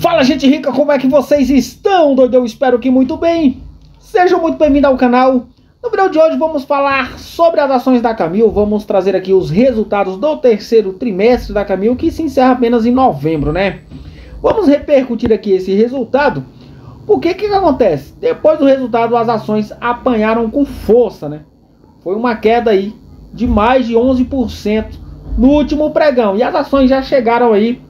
Fala, gente rica, como é que vocês estão? Doido, eu espero que muito bem. Sejam muito bem-vindos ao canal. No vídeo de hoje vamos falar sobre as ações da Camil. Vamos trazer aqui os resultados do terceiro trimestre da Camil, que se encerra apenas em novembro, né? Vamos repercutir aqui esse resultado. O que acontece? Depois do resultado, as ações apanharam com força, né? Foi uma queda aí de mais de 11% no último pregão. E as ações já chegaram aí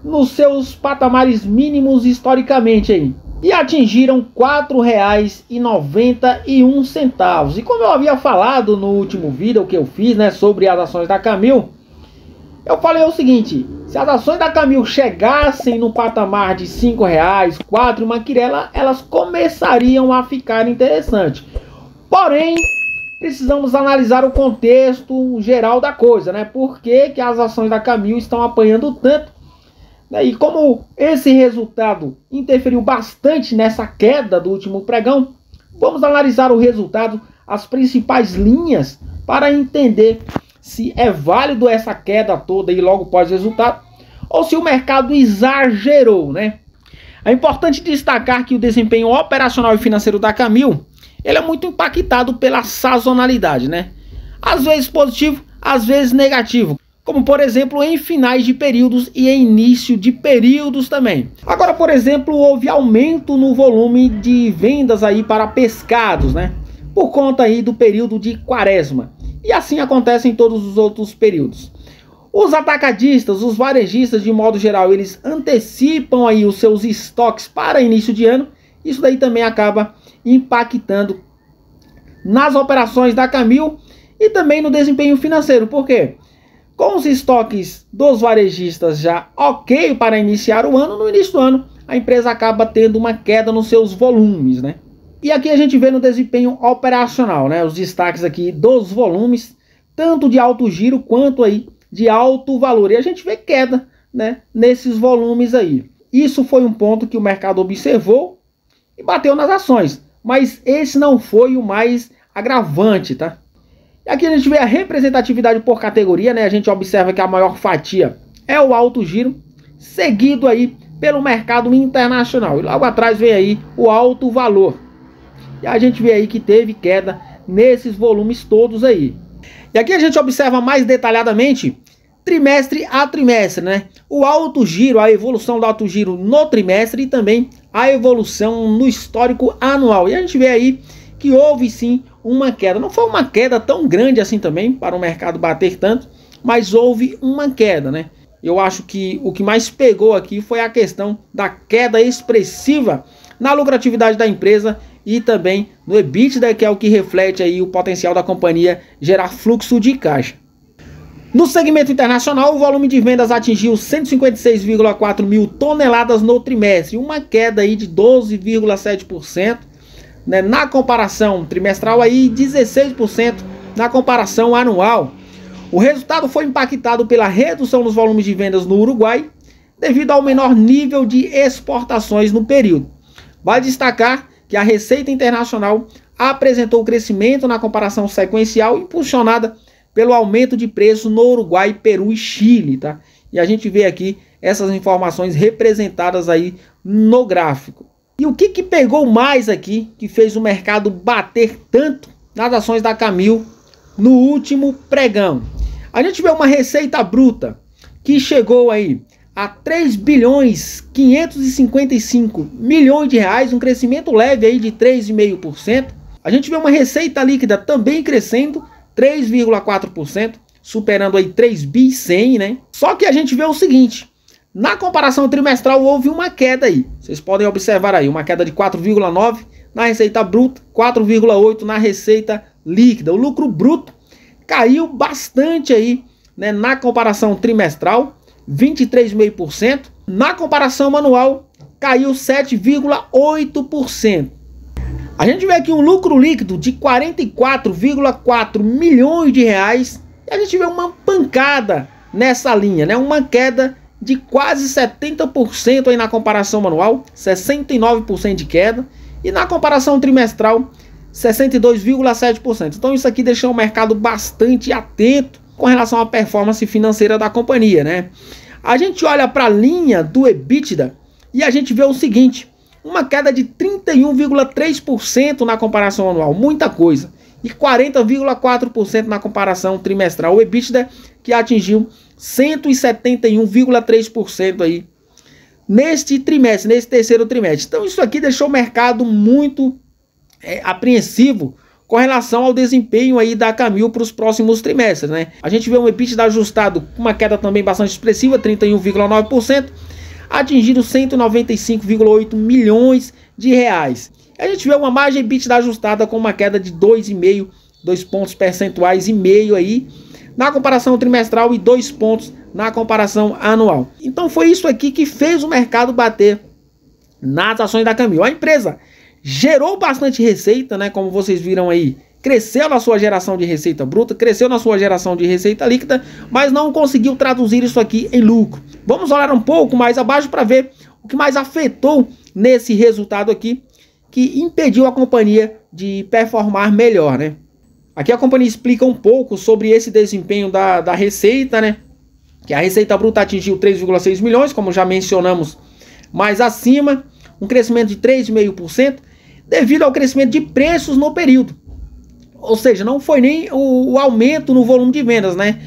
nos seus patamares mínimos historicamente aí. E atingiram R$ 4,91. E como eu havia falado no último vídeo que eu fiz, né, sobre as ações da Camil, eu falei o seguinte: se as ações da Camil chegassem no patamar de R$ 5, R$ 4 uma quirela, elas começariam a ficar interessantes. Porém, precisamos analisar o contexto geral da coisa, né? Por que as ações da Camil estão apanhando tanto? E como esse resultado interferiu bastante nessa queda do último pregão, vamos analisar o resultado, as principais linhas, para entender se é válido essa queda toda e logo pós-resultado, ou se o mercado exagerou, né? É importante destacar que o desempenho operacional e financeiro da Camil, ele é muito impactado pela sazonalidade, né? Às vezes positivo, às vezes negativo. Como, por exemplo, em finais de períodos e em início de períodos também. Agora, por exemplo, houve aumento no volume de vendas aí para pescados, né? Por conta aí do período de quaresma. E assim acontece em todos os outros períodos. Os atacadistas, os varejistas, de modo geral, eles antecipam aí os seus estoques para início de ano. Isso daí também acaba impactando nas operações da Camil e também no desempenho financeiro. Por quê? Com os estoques dos varejistas já ok para iniciar o ano, no início do ano a empresa acaba tendo uma queda nos seus volumes, né? E aqui a gente vê no desempenho operacional, né? Os destaques aqui dos volumes, tanto de alto giro quanto aí de alto valor. E a gente vê queda, né, nesses volumes aí. Isso foi um ponto que o mercado observou e bateu nas ações. Mas esse não foi o mais agravante, tá? Aqui a gente vê a representatividade por categoria, né? A gente observa que a maior fatia é o alto giro, seguido aí pelo mercado internacional. E logo atrás vem aí o alto valor. E a gente vê aí que teve queda nesses volumes todos aí. E aqui a gente observa mais detalhadamente trimestre a trimestre, né? O alto giro, a evolução do alto giro no trimestre e também a evolução no histórico anual. E a gente vê aí que houve sim uma queda. Não foi uma queda tão grande assim também para o mercado bater tanto, mas houve uma queda, né? Eu acho que o que mais pegou aqui foi a questão da queda expressiva na lucratividade da empresa e também no EBITDA, que é o que reflete aí o potencial da companhia gerar fluxo de caixa. No segmento internacional, o volume de vendas atingiu 156,4 mil toneladas no trimestre, uma queda aí de 12,7%. Né, na comparação trimestral, aí 16% na comparação anual. O resultado foi impactado pela redução nos volumes de vendas no Uruguai, devido ao menor nível de exportações no período. Vale destacar que a receita internacional apresentou crescimento na comparação sequencial, impulsionada pelo aumento de preço no Uruguai, Peru e Chile, tá? E a gente vê aqui essas informações representadas aí no gráfico. E o que pegou mais aqui, que fez o mercado bater tanto nas ações da Camil no último pregão? A gente vê uma receita bruta que chegou aí a 3 bilhões 555 milhões de reais, um crescimento leve aí de 3,5%. A gente vê uma receita líquida também crescendo 3,4%, superando aí 3 bi 100, né? Só que a gente vê o seguinte: na comparação trimestral houve uma queda aí. Vocês podem observar aí, uma queda de 4,9 na receita bruta, 4,8 na receita líquida. O lucro bruto caiu bastante aí, né, na comparação trimestral, 23,5%. Na comparação anual, caiu 7,8%. A gente vê aqui um lucro líquido de 44,4 milhões de reais. E a gente vê uma pancada nessa linha, né? Uma queda de quase 70% aí na comparação anual, 69% de queda, e na comparação trimestral, 62,7%. Então isso aqui deixou o mercado bastante atento com relação à performance financeira da companhia, né? A gente olha para a linha do EBITDA E a gente vê o seguinte, uma queda de 31,3% na comparação anual, muita coisa. E 40,4% na comparação trimestral. O EBITDA que atingiu 171,3% aí neste trimestre, nesse terceiro trimestre. Então isso aqui deixou o mercado muito apreensivo com relação ao desempenho aí da Camil para os próximos trimestres, né? A gente vê um EBITDA ajustado com uma queda também bastante expressiva, 31,9%, atingindo 195,8 milhões de reais. A gente vê uma margem EBITDA ajustada com uma queda de 2,5, 2 pontos percentuais e meio aí na comparação trimestral e 2 pontos na comparação anual. Então foi isso aqui que fez o mercado bater nas ações da Camil. A empresa gerou bastante receita, né? Como vocês viram aí, cresceu na sua geração de receita bruta, cresceu na sua geração de receita líquida, mas não conseguiu traduzir isso aqui em lucro. Vamos olhar um pouco mais abaixo para ver o que mais afetou nesse resultado aqui, que impediu a companhia de performar melhor, né? Aqui a companhia explica um pouco sobre esse desempenho da receita, né? Que a receita bruta atingiu 3,6 milhões, como já mencionamos mais acima, um crescimento de 3,5%, devido ao crescimento de preços no período. Ou seja, não foi nem o aumento no volume de vendas, né?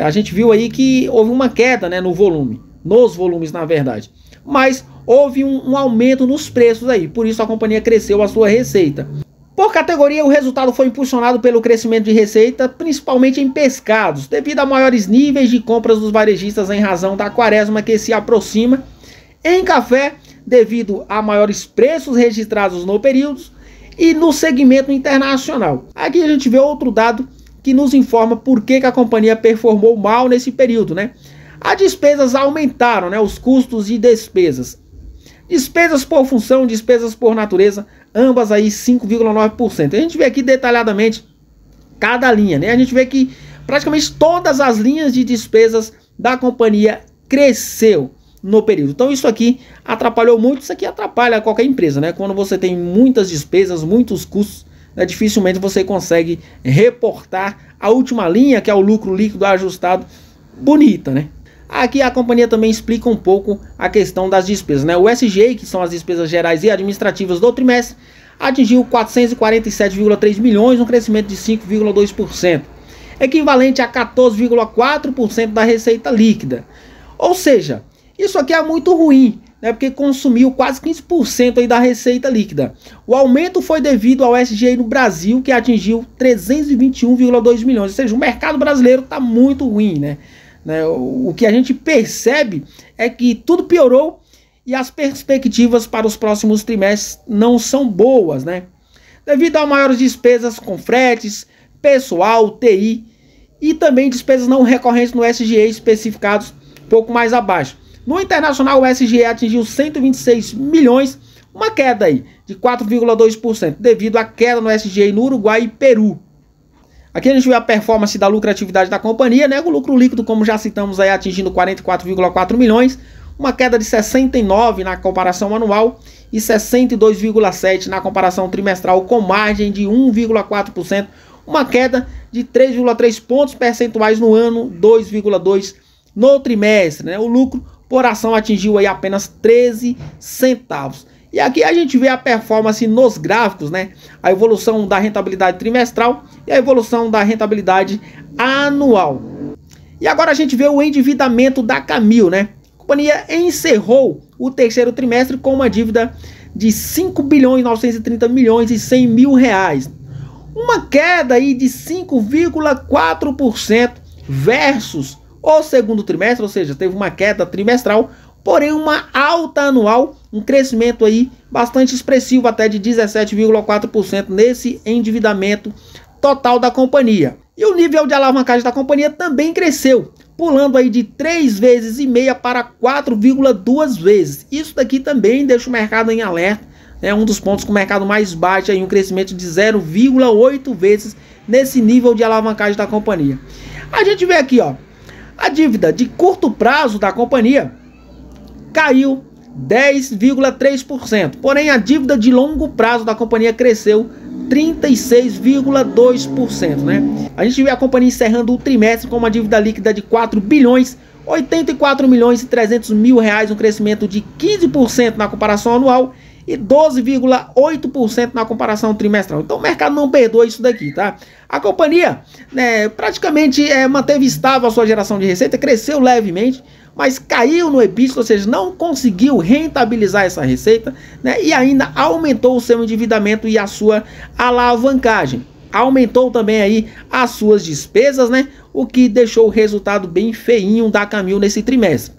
A gente viu aí que houve uma queda, né, no volume, nos volumes na verdade. Mas houve um aumento nos preços aí, por isso a companhia cresceu a sua receita. Por categoria, o resultado foi impulsionado pelo crescimento de receita, principalmente em pescados, devido a maiores níveis de compras dos varejistas em razão da quaresma que se aproxima. Em café, devido a maiores preços registrados no período e no segmento internacional. Aqui a gente vê outro dado que nos informa por que a companhia performou mal nesse período, né? As despesas aumentaram, né? Os custos de despesas. Despesas por função, despesas por natureza, ambas aí 5,9%. A gente vê aqui detalhadamente cada linha, né? A gente vê que praticamente todas as linhas de despesas da companhia cresceu no período. Então isso aqui atrapalhou muito, isso aqui atrapalha qualquer empresa, né? Quando você tem muitas despesas, muitos custos, né, dificilmente você consegue reportar a última linha, que é o lucro líquido ajustado, bonita, né? Aqui a companhia também explica um pouco a questão das despesas, né? O SG, que são as despesas gerais e administrativas do trimestre, atingiu 447,3 milhões, um crescimento de 5,2%, equivalente a 14,4% da receita líquida. Ou seja, isso aqui é muito ruim, né? Porque consumiu quase 15% aí da receita líquida. O aumento foi devido ao SG no Brasil, que atingiu 321,2 milhões. Ou seja, o mercado brasileiro está muito ruim, né? O que a gente percebe é que tudo piorou e as perspectivas para os próximos trimestres não são boas, né? Devido a maiores despesas com fretes, pessoal, TI e também despesas não recorrentes no SG especificados um pouco mais abaixo. No internacional, o SG atingiu 126 milhões, uma queda aí de 4,2%, devido à queda no SG no Uruguai e Peru. Aqui a gente vê a performance da lucratividade da companhia, né? O lucro líquido, como já citamos aí, atingindo 44,4 milhões, uma queda de 69 na comparação anual e 62,7 na comparação trimestral, com margem de 1,4%, uma queda de 3,3 pontos percentuais no ano, 2,2 no trimestre, né? O lucro por ação atingiu aí apenas 13 centavos. E aqui a gente vê a performance nos gráficos, né? A evolução da rentabilidade trimestral e a evolução da rentabilidade anual. E agora a gente vê o endividamento da Camil, né? A companhia encerrou o terceiro trimestre com uma dívida de 5 bilhões 930 milhões e 100 mil reais. Uma queda aí de 5,4% versus o segundo trimestre, ou seja, teve uma queda trimestral, porém uma alta anual, um crescimento aí bastante expressivo, até de 17,4% nesse endividamento total da companhia. E o nível de alavancagem da companhia também cresceu, pulando aí de 3,5 vezes para 4,2 vezes. Isso daqui também deixa o mercado em alerta, é um dos pontos que o mercado mais bate aí, um crescimento de 0,8 vezes nesse nível de alavancagem da companhia. A gente vê aqui, ó, a dívida de curto prazo da companhia caiu 10,3%, porém a dívida de longo prazo da companhia cresceu 36,2%, né? A gente vê a companhia encerrando o trimestre com uma dívida líquida de 4 bilhões R$ 84.300.000, um crescimento de 15% na comparação anual e 12,8% na comparação trimestral. Então o mercado não perdoa isso daqui, tá? A companhia, né, praticamente manteve estável a sua geração de receita, cresceu levemente, mas caiu no EBITDA, ou seja, não conseguiu rentabilizar essa receita, né, e ainda aumentou o seu endividamento e a sua alavancagem. Aumentou também aí as suas despesas, né, o que deixou o resultado bem feinho da Camil nesse trimestre.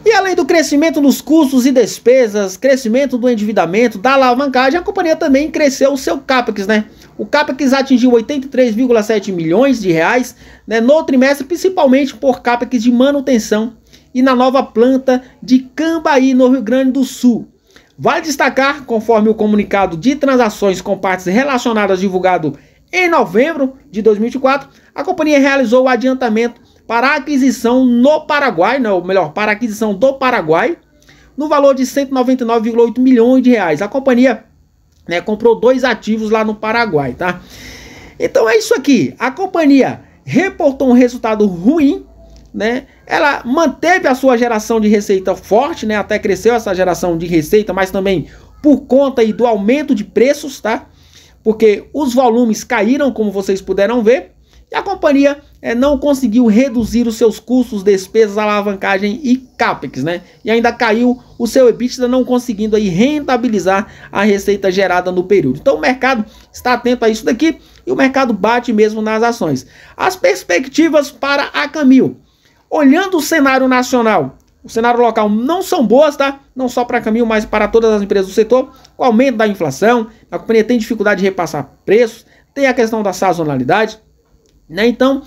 E além do crescimento nos custos e despesas, crescimento do endividamento, da alavancagem, a companhia também cresceu o seu CAPEX, né? O CAPEX atingiu 83,7 milhões de reais, né, no trimestre, principalmente por CAPEX de manutenção e na nova planta de Cambaí, no Rio Grande do Sul. Vale destacar, conforme o comunicado de transações com partes relacionadas divulgado em novembro de 2024, a companhia realizou o adiantamento para a aquisição no Paraguai, ou melhor, para a aquisição do Paraguai, no valor de 199,8 milhões de reais. A companhia, né, comprou 2 ativos lá no Paraguai, tá? Então é isso aqui. A companhia reportou um resultado ruim, né? Ela manteve a sua geração de receita forte, né? Até cresceu essa geração de receita, mas também por conta aí do aumento de preços, tá? Porque os volumes caíram, como vocês puderam ver, e a companhia não conseguiu reduzir os seus custos, despesas, alavancagem e CAPEX, né? E ainda caiu o seu EBITDA, não conseguindo aí rentabilizar a receita gerada no período. Então o mercado está atento a isso daqui e o mercado bate mesmo nas ações. As perspectivas para a Camil. Olhando o cenário nacional, o cenário local não são boas, tá? Não só para a Camil, mas para todas as empresas do setor. Com o aumento da inflação, a companhia tem dificuldade de repassar preços, tem a questão da sazonalidade, né? Então,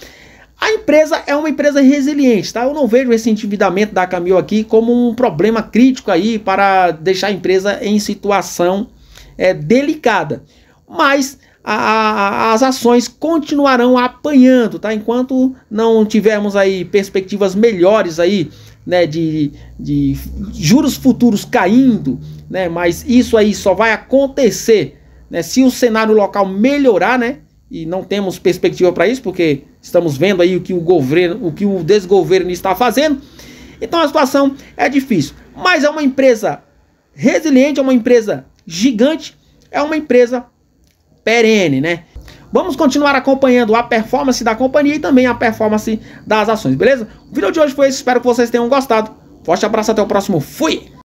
a empresa é uma empresa resiliente, tá? Eu não vejo esse endividamento da Camil aqui como um problema crítico aí para deixar a empresa em situação delicada. Mas as ações continuarão apanhando, tá? Enquanto não tivermos aí perspectivas melhores aí, né, de juros futuros caindo, né? Mas isso aí só vai acontecer, né, se o cenário local melhorar, né? E não temos perspectiva para isso, porque estamos vendo aí o que o desgoverno está fazendo. Então a situação é difícil. Mas é uma empresa resiliente, é uma empresa gigante, é uma empresa perene, né? Vamos continuar acompanhando a performance da companhia e também a performance das ações, beleza? O vídeo de hoje foi esse, espero que vocês tenham gostado. Forte abraço, até o próximo. Fui!